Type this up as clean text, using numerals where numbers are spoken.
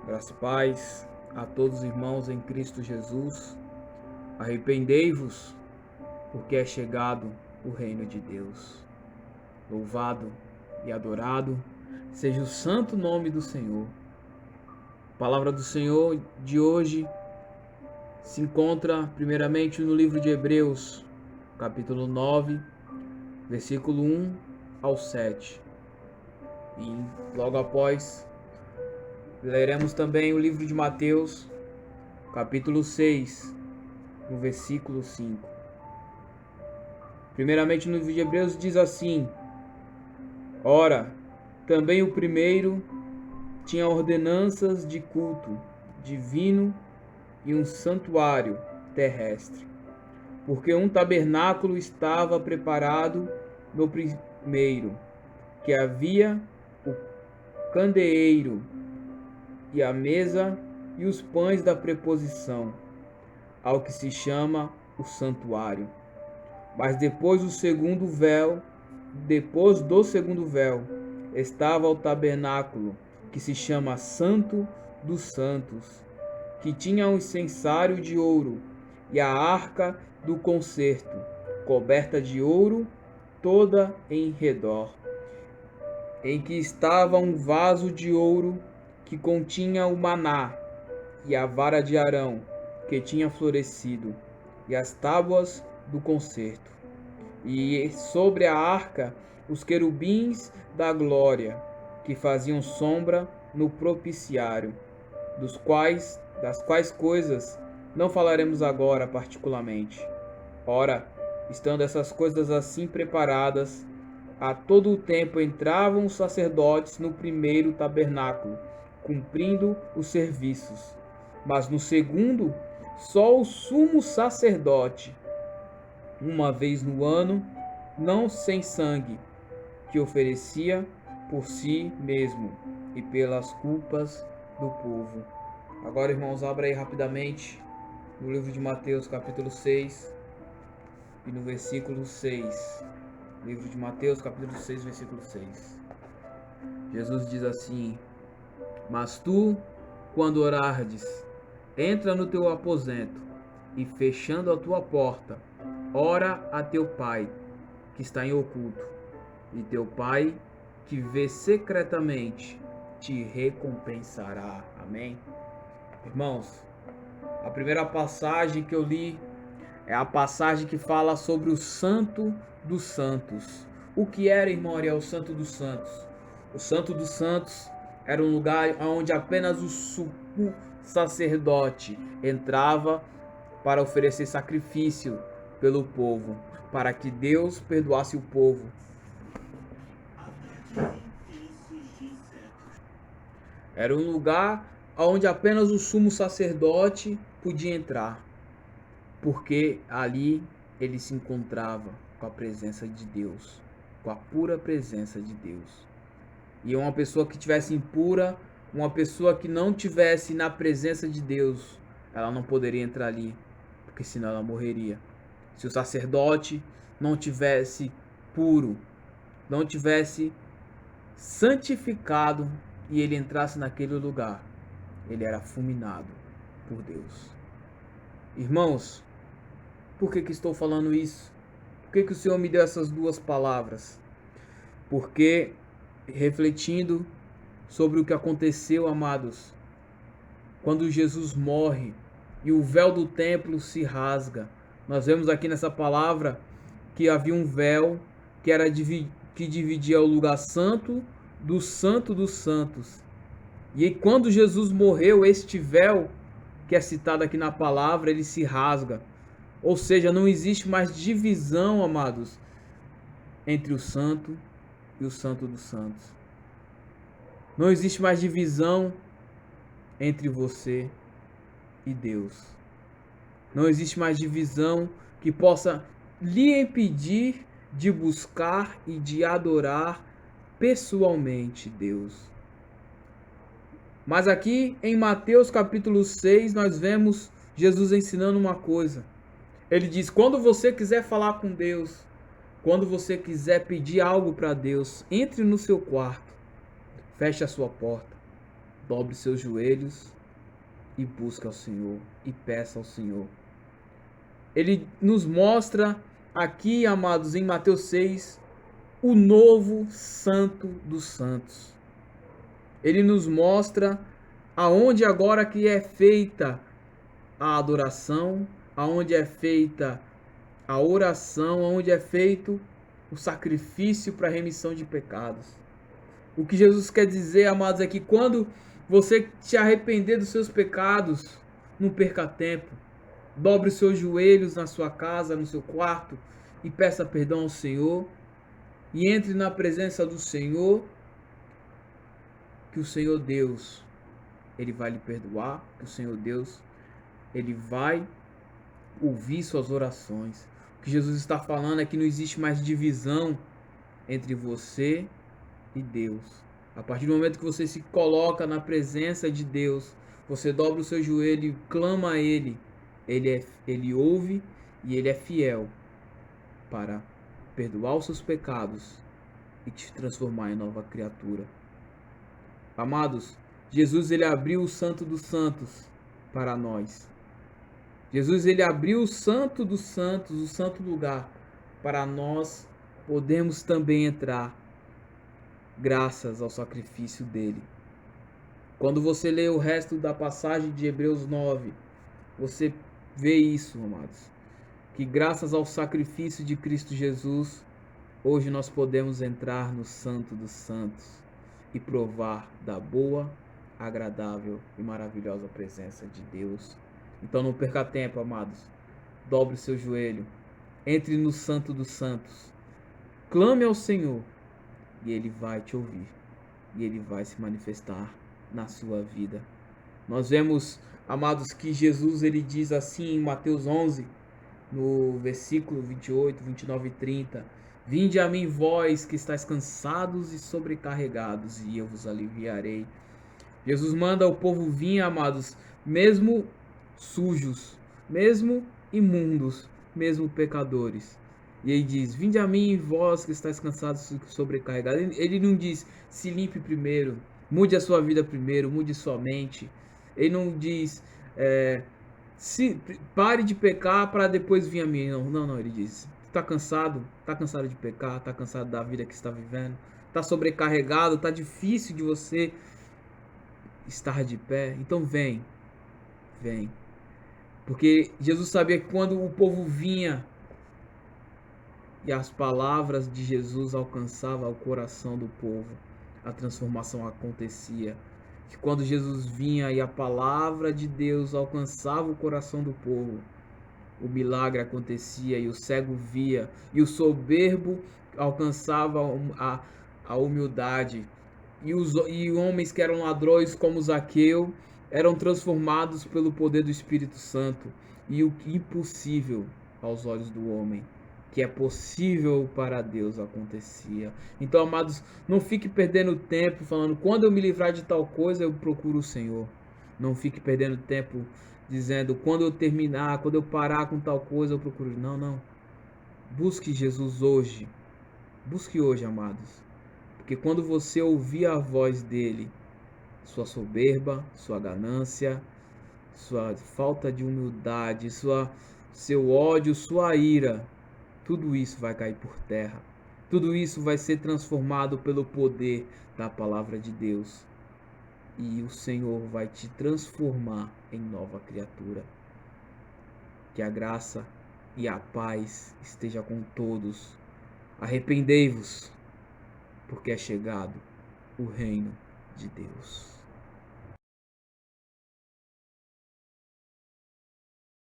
Graça e paz a todos os irmãos em Cristo Jesus. Arrependei-vos, porque é chegado o reino de Deus. Louvado e adorado seja o santo nome do Senhor. A palavra do Senhor de hoje se encontra primeiramente no livro de Hebreus, capítulo 9, versículo 1 ao 7. E logo após leremos também o livro de Mateus, capítulo 6, no versículo 5. Primeiramente no livro de Hebreus diz assim: Ora, também o primeiro tinha ordenanças de culto divino e um santuário terrestre, porque um tabernáculo estava preparado no primeiro, que havia o candeeiro e a mesa e os pães da preposição, ao que se chama o santuário. Mas depois do segundo véu, estava o tabernáculo, que se chama Santo dos Santos, que tinha um incensário de ouro, e a arca do concerto, coberta de ouro toda em redor, em que estava um vaso de ouro que continha o maná, e a vara de Arão, que tinha florescido, e as tábuas do concerto. E sobre a arca os querubins da glória, que faziam sombra no propiciário, das quais coisas não falaremos agora particularmente. Ora, estando essas coisas assim preparadas, a todo o tempo entravam os sacerdotes no primeiro tabernáculo, cumprindo os serviços. Mas no segundo, só o sumo sacerdote, uma vez no ano, não sem sangue, que oferecia por si mesmo e pelas culpas do povo. Agora, irmãos, abra aí rapidamente no livro de Mateus, capítulo 6, e no versículo 6. Livro de Mateus, capítulo 6, versículo 6. Jesus diz assim: Mas tu, quando orardes, entra no teu aposento, e fechando a tua porta, ora a teu pai, que está em oculto, e teu pai, que vê secretamente, te recompensará. Amém? Irmãos, a primeira passagem que eu li é a passagem que fala sobre o Santo dos Santos. O que era, irmão Ariel, o Santo dos Santos? O Santo dos Santos era um lugar onde apenas o sumo sacerdote entrava para oferecer sacrifício pelo povo, para que Deus perdoasse o povo. Era um lugar onde apenas o sumo sacerdote podia entrar, porque ali ele se encontrava com a presença de Deus, com a pura presença de Deus. E uma pessoa que tivesse impura, uma pessoa que não tivesse na presença de Deus, ela não poderia entrar ali, porque senão ela morreria. Se o sacerdote não tivesse puro, não tivesse santificado e ele entrasse naquele lugar, ele era fulminado por Deus. Irmãos, por que estou falando isso? Por que o Senhor me deu essas duas palavras? Porque, refletindo sobre o que aconteceu, amados, quando Jesus morre e o véu do templo se rasga, nós vemos aqui nessa palavra que havia um véu que dividia o lugar santo dos santos. E quando Jesus morreu, este véu, que é citado aqui na palavra, ele se rasga. Ou seja, não existe mais divisão, amados, entre o santo e o santo dos santos. Não existe mais divisão entre você e Deus. Não existe mais divisão que possa lhe impedir de buscar e de adorar pessoalmente Deus. Mas aqui em Mateus capítulo 6 nós vemos Jesus ensinando uma coisa. Ele diz: quando você quiser falar com Deus, quando você quiser pedir algo para Deus, entre no seu quarto, feche a sua porta Dobre seus joelhos e busque ao Senhor e peça ao Senhor. Ele nos mostra aqui, amados, em Mateus 6, o novo Santo dos Santos. Ele nos mostra aonde agora que é feita a adoração, aonde é feita a oração, aonde é feito o sacrifício para a remissão de pecados. O que Jesus quer dizer, amados, é que quando você se arrepender dos seus pecados, não perca tempo. Dobre os seus joelhos na sua casa, no seu quarto, e peça perdão ao Senhor. E entre na presença do Senhor, que o Senhor Deus, Ele vai lhe perdoar, que o Senhor Deus, Ele vai ouvir suas orações. O que Jesus está falando é que não existe mais divisão entre você e Deus. A partir do momento que você se coloca na presença de Deus, você dobra o seu joelho e clama a Ele. Ele ouve e Ele é fiel para perdoar os seus pecados e te transformar em nova criatura. Amados, Jesus ele abriu o Santo dos Santos para nós. Jesus ele abriu o Santo dos Santos, o santo lugar, para nós podermos também entrar, graças ao sacrifício dele. Quando você lê o resto da passagem de Hebreus 9, você vê isso, amados, que graças ao sacrifício de Cristo Jesus, hoje nós podemos entrar no Santo dos Santos e provar da boa, agradável e maravilhosa presença de Deus. Então não perca tempo, amados. Dobre o seu joelho, entre no Santo dos Santos, clame ao Senhor e Ele vai te ouvir e Ele vai se manifestar na sua vida. Nós vemos, amados, que Jesus ele diz assim em Mateus 11, no versículo 28, 29 e 30: Vinde a mim vós que estáis cansados e sobrecarregados, e eu vos aliviarei. Jesus manda o povo vir, amados, mesmo sujos, mesmo imundos, mesmo pecadores. E ele diz: Vinde a mim vós que estáis cansados e sobrecarregados. Ele não diz: se limpe primeiro, mude a sua vida primeiro, mude sua mente. Ele não diz: se pare de pecar para depois vir a mim. Não, ele diz: está cansado de pecar, está cansado da vida que está vivendo, está sobrecarregado, está difícil de você estar de pé. Então vem. Porque Jesus sabia que quando o povo vinha e as palavras de Jesus alcançavam o coração do povo, a transformação acontecia. Que quando Jesus vinha e a palavra de Deus alcançava o coração do povo, o milagre acontecia e o cego via, e o soberbo alcançava a humildade, e homens que eram ladrões como Zaqueu eram transformados pelo poder do Espírito Santo, e o impossível aos olhos do homem, que é possível para Deus, acontecia. Então, amados, não fique perdendo tempo falando: quando eu me livrar de tal coisa eu procuro o Senhor. Não fique perdendo tempo dizendo: quando eu terminar, quando eu parar com tal coisa eu procuro. Não. Busque Jesus hoje. Busque hoje, amados. Porque quando você ouvir a voz dele, sua soberba, sua ganância, sua falta de humildade, seu ódio, sua ira, tudo isso vai cair por terra. Tudo isso vai ser transformado pelo poder da palavra de Deus. E o Senhor vai te transformar em nova criatura. Que a graça e a paz esteja com todos. Arrependei-vos, porque é chegado o reino de Deus.